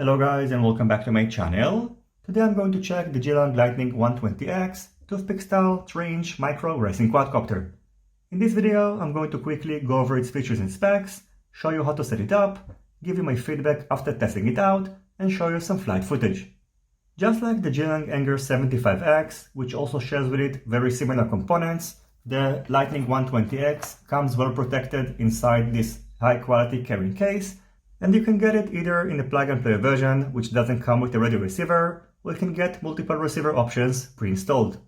Hello guys and welcome back to my channel. Today I'm going to check the Geelang Lightning 120X Toothpick style 3-inch micro racing quadcopter. In this video I'm going to quickly go over its features and specs, show you how to set it up, give you my feedback after testing it out, and show you some flight footage. Just like the Geelang Anger 75X, which also shares with it very similar components, the Lightning 120X comes well protected inside this high quality carrying case, and you can get it either in the plug-and-play version, which doesn't come with a radio receiver, or you can get multiple receiver options pre-installed.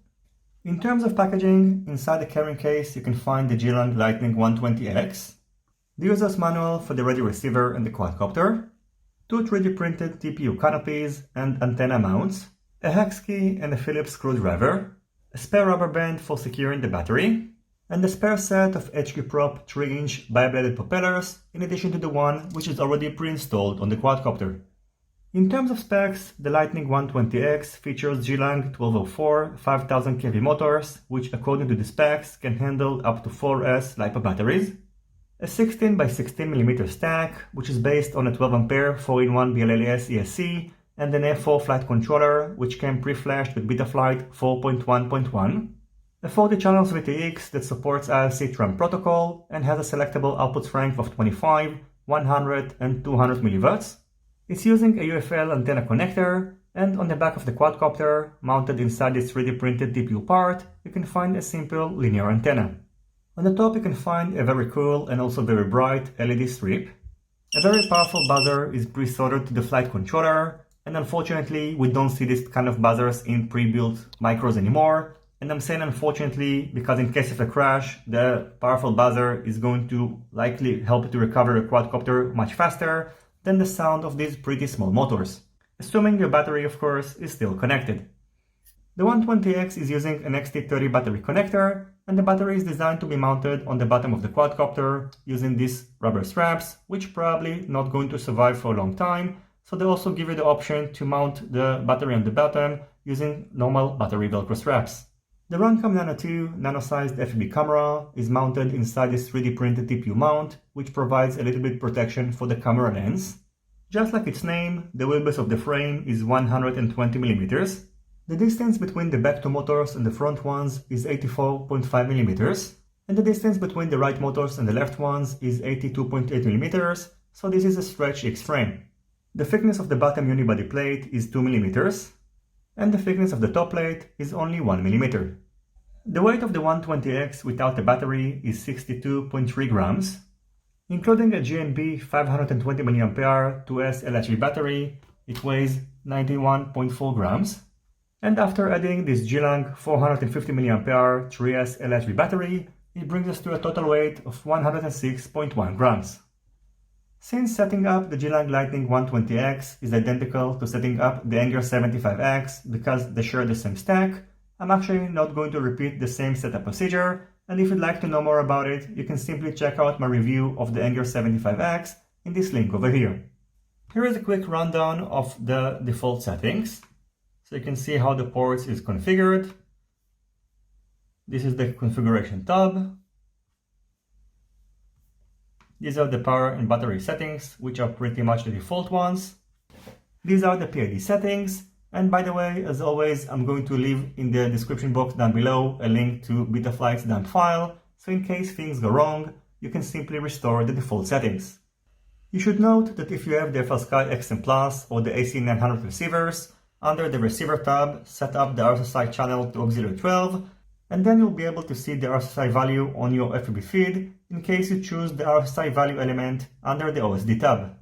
In terms of packaging, inside the carrying case you can find the Geelang Lightning 120X, the user's manual for the radio receiver and the quadcopter, two 3D printed TPU canopies and antenna mounts, a hex key and a Phillips screwdriver, a spare rubber band for securing the battery, and a spare set of HQ Prop 3-inch bi-bladed propellers, in addition to the one which is already pre-installed on the quadcopter. In terms of specs, the Lightning 120X features Geelang D12 H4 5000 kV motors, which according to the specs can handle up to 4S Lipo batteries, a 16 by 16 mm stack, which is based on a 12 ampere 4-in-1 BLLES ESC, and an F4 flight controller, which came pre-flashed with Betaflight 4.1.1, a 40 channels VTX that supports IRC tram protocol and has a selectable output strength of 25, 100 and 200 mV. It's using a UFL antenna connector, and on the back of the quadcopter, mounted inside this 3D printed TPU part, you can find a simple linear antenna. On the top you can find a very cool and also very bright LED strip. A very powerful buzzer is pre-soldered to the flight controller, and unfortunately we don't see this kind of buzzers in pre-built micros anymore. And I'm saying unfortunately because in case of a crash, the powerful buzzer is going to likely help to recover a quadcopter much faster than the sound of these pretty small motors, assuming your battery of course is still connected. The 120X is using an XT30 battery connector, and the battery is designed to be mounted on the bottom of the quadcopter using these rubber straps, which probably not going to survive for a long time, so they also give you the option to mount the battery on the bottom using normal battery Velcro straps. The RUNCAM Nano 2 nano-sized FPV camera is mounted inside this 3D printed TPU mount, which provides a little bit protection for the camera lens. Just like its name, the wheelbase of the frame is 120 mm. The distance between the back two motors and the front ones is 84.5 mm, and the distance between the right motors and the left ones is 82.8 mm, so this is a stretch X frame. The thickness of the bottom unibody plate is 2 mm, and the thickness of the top plate is only 1 mm. The weight of the 120X without a battery is 62.3 grams, including a GNB 520 mAh 2S LHV battery. It weighs 91.4 grams, and after adding this Geelang 450 mAh 3S LHV battery, it brings us to a total weight of 106.1 grams. Since setting up the Geelang Lightning 120X is identical to setting up the Anger 75X because they share the same stack, I'm actually not going to repeat the same setup procedure, and if you'd like to know more about it, you can simply check out my review of the Anger 75X in this link over here. Here is a quick rundown of the default settings, so you can see how the ports is configured. This is the configuration tab. These are the power and battery settings, which are pretty much the default ones. These are the PID settings, and by the way, as always, I'm going to leave in the description box down below a link to Betaflight's dump file, so in case things go wrong, you can simply restore the default settings. You should note that if you have the FSky XM Plus or the AC900 receivers, under the receiver tab, set up the RSSI channel to auxiliary 12, and then you'll be able to see the RSSI value on your FPV feed in case you choose the RSSI value element under the OSD tab.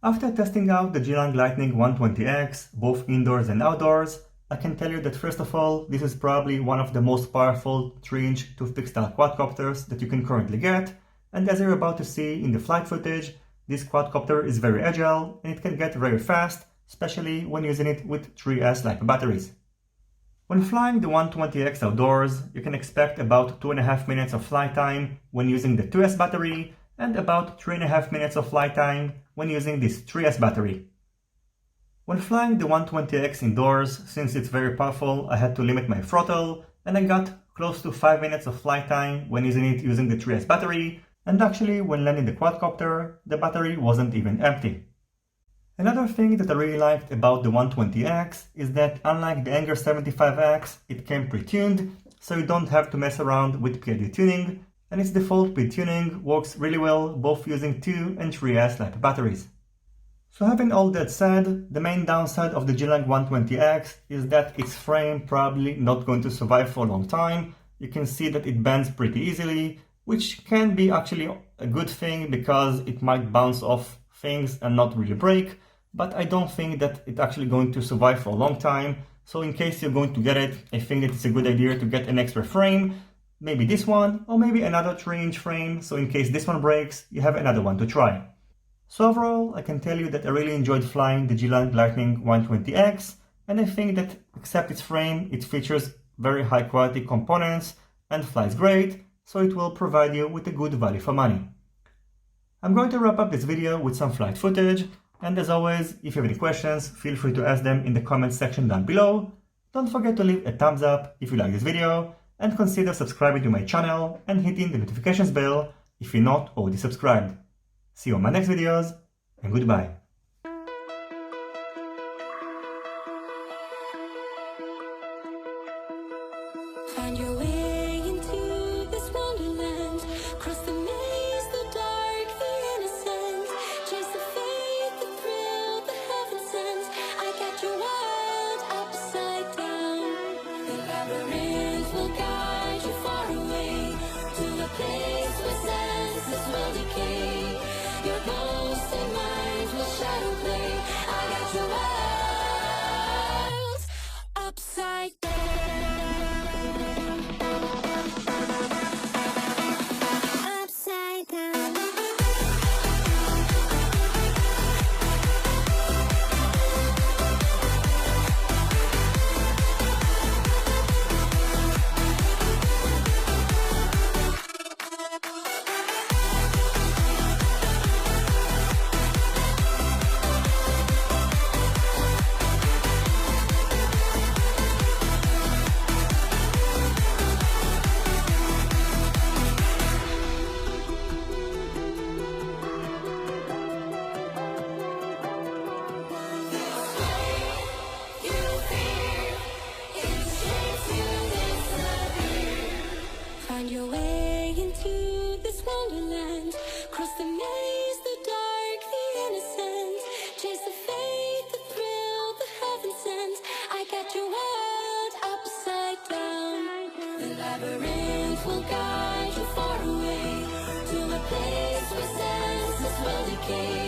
After testing out the Geelang Lightning 120X, both indoors and outdoors, I can tell you that first of all, this is probably one of the most powerful 3-inch toothpick style quadcopters that you can currently get, and as you're about to see in the flight footage, this quadcopter is very agile and it can get very fast, especially when using it with 3S Lipo batteries. When flying the 120X outdoors, you can expect about 2.5 minutes of flight time when using the 2S battery, and about 3.5 minutes of flight time when using this 3S battery. When flying the 120X indoors, since it's very powerful, I had to limit my throttle, and I got close to 5 minutes of flight time when using it using the 3S battery, and actually when landing the quadcopter, the battery wasn't even empty. Another thing that I really liked about the 120X is that unlike the Anger 75X, it came pre-tuned, so you don't have to mess around with PID tuning, and its default PID tuning works really well both using 2 and 3S Lipo batteries. So having all that said, the main downside of the Geelang 120X is that its frame probably not going to survive for a long time. You can see that it bends pretty easily, which can be actually a good thing because it might bounce off things and not really break, but I don't think that it's actually going to survive for a long time. So in case you're going to get it, I think that it's a good idea to get an extra frame, maybe this one or maybe another 3-inch frame, so in case this one breaks, you have another one to try. So overall, I can tell you that I really enjoyed flying the Geelang Lightning 120X, and I think that except its frame, it features very high quality components and flies great, so it will provide you with a good value for money. I'm going to wrap up this video with some flight footage, and as always, if you have any questions, feel free to ask them in the comments section down below. Don't forget to leave a thumbs up if you like this video, and consider subscribing to my channel and hitting the notifications bell if you're not already subscribed. See you on my next videos, and goodbye. Find your way into this wonderland. Cross the maze, the dark, the innocent. Chase the faith, the thrill, the heaven sent. I got your world upside down. The labyrinth will guide you far away to the place where senses will decay. Your ghost and mind will shadow play. I got your world upside down. Find your way into this wonderland. Cross the maze, the dark, the innocent. Chase the faith, the thrill, the heaven sent. I got your world upside down. The labyrinth will guide you far away to the place where senses will decay.